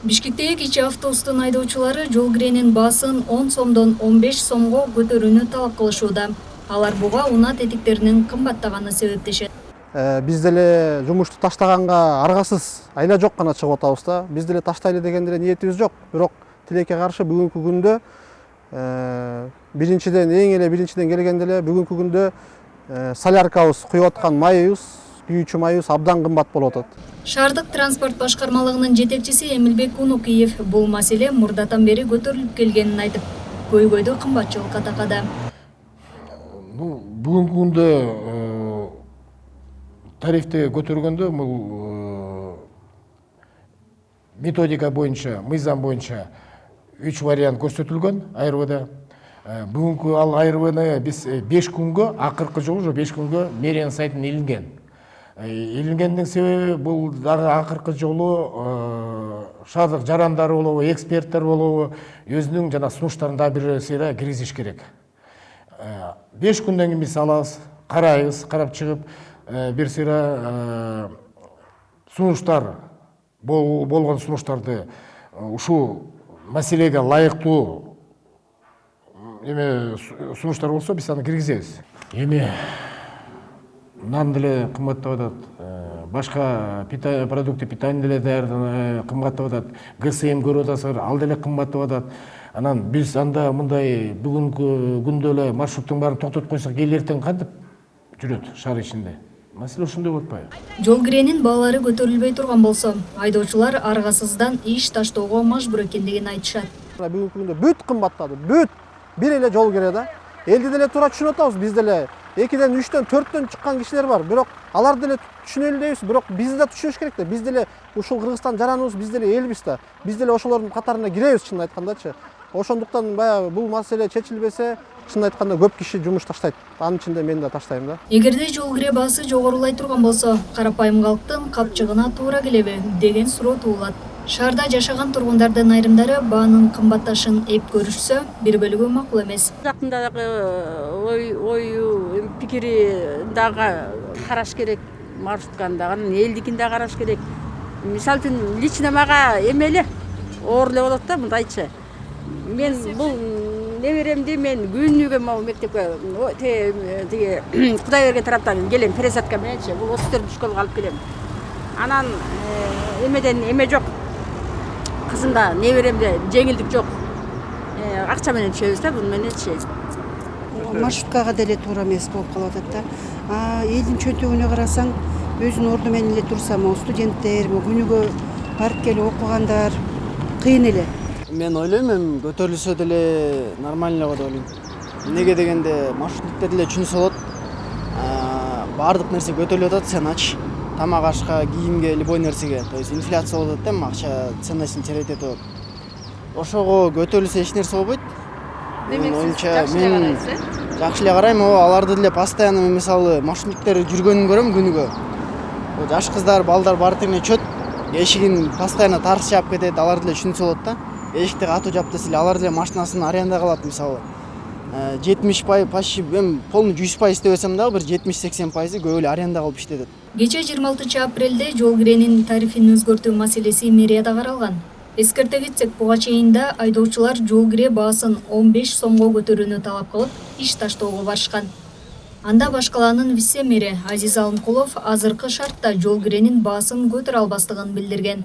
Бишкектеги кичи автобустун айдоочулары жол киренин баасын 10 сомдон 15 сомго көтөрүүнү талап кылышууда. Алар буга унаа тетиктеринин кымбаттаганы себептешет. Биз деле жумушту таштаганга аргасыз айла жок гана чыгып атабыз да. Биз деле таштайлы деген деле ниетибиз жок. Бирок тилекке каршы бүгүнкү күндө биринчиден келгенде эле бүгүнкү күндө соляркабыз куюп аткан майыбыз, күйүүчү майыбыз абдан кымбат болуп атат. Шаардык транспорт башкармалыгынын жетекчиси Эмилбек Унукиев бул маселе мурдатан бери көтөрүлүп келгенин айтып, көйгөйдү кымбатчылыкка такады. Бүгүнкү күндө тарифти көтөргөндө бул методика боюнча, мыйзам боюнча 3 вариант көрсөтүлгөн АРВда. Бүгүнкү ал АРВны биз 5 күнгө, акыркы жолу уже 5 күнгө мэрия сайтына илинген. Илингендин себеби бул дагы акыркы жолу шаардык жарандар болобу, эксперттер болобу өзүнүн жана сунуштарын да бир сыйра киргизиш керек. 5 күндөн кийин биз алабыз, карайбыз, карап чыгып, бир сыйра сунуштар болгон сунуштарды ушул маселеге ылайыктуу сунуштар болсо биз аны киргизебиз. Эми нан деле кымбаттап атат, башка продукты питания деле даярдана кымбаттап атат, ГСМ көрүп атасыздар, ал деле кымбаттап атат. Анан биз анда мындай бүгүнкү күндө эле маршруттун баарын токтотуп койсок, эл эртең кантип жүрөт шаар ичинде? Маселе ошондой болуп атпайбы? Жол киренин баалары көтөрүлбөй турган болсо, айдоочулар аргасыздан иш таштоого мажбур экендигин айтышат. Бүгүнкү күндө бүт кымбаттады, бүт бир эле жол кире да. Элди деле туура түшүнүп атабыз, биз деле 2-ден 3-төн 4-төн чыккан кишилер бар. Бирок алар деле түшүнөлү дейбиз, бирок биз да түшүнүш керек да. Биз деле ушул Кыргызстан жараныбыз, биз деле элбиз да. Биз деле ошолордун катарына киребиз, чынын айткандачы. Ошондуктан баягы бул маселе чечилбесе, чынын айтканда көп киши жумуш таштайт. Анын ичинде мен да таштайм да. Эгерде жол кире баасы жогорулай турган болсо, карапайым калктын капчыгына туура келеби деген суроо туулат. Шаарда жашаган тургундардын айрымдары баанын кымбатташын эп көрүшсө, бир бөлүгү макул эмес. Жактын дагы ою пикири дагы караш керек, маршрутканы дагы, элдикин да караш керек. Мисалы үчүн лично мага эме эле оор эле болот да, мындайчы. Мен бул неберемди мен күнүгө могу мектепке тиги Кудай берген тараптан келем, пересадка мененчи, бул 34 школага алып келем. Анан эмеден эме жок. Кызымда неберемде жеңилдик жок. Акча менен түшөбүз да, бул мененчи. Маршруткага деле туура эмес болуп калып атат да. Элдин чөнтөгүнө карасаң, өзүнүн орду менен эле турса, могу студенттер, күнүгө барып келип окугандар кыйын эле. Мен ойлойм, эми көтөрүлсө деле нормально го деп ойлойм. Эмнеге дегенде маршруттар деле түшүнсө болот. Баардык нерсе көтөрүлүп атат, сен ач. Тамак ашка, кийимге, любой нерсеге. То есть инфляция болуп атат да, акча ценностун чейретип атат. Ошого көтөрүлсө эч нерсе болбойт. Демек, сиз мен жакшы эле карайм, аларды деле постоянно мисалы маршруттар жүргөнүн көрөм күнүгө. Жаш кыздар, балдар баары тегине чөт, эшигин постоянно тарс жаап кетет, алар деле түшүнсө болот да. Эшикти катуу жапты эле, алар деле машинасын арендага алат мисалы. 70% почти полный 100% дебесем дагы бир 70-80% көп эле арендага алып иштетет. Кече 26 апрелде жол киренин тарифин өзгөртүү маселеси мэрияда каралган. Эскерте кетсек, буга чейин да айдоочулар жол кире баасын 15 сомго көтөрүүнү талап кылып, иш таштоого барышкан. Анда башкаланын вице-мэри Азиз Алымкулов азыркы шартта жол киренин баасын көтөрө албастыгын билдирген.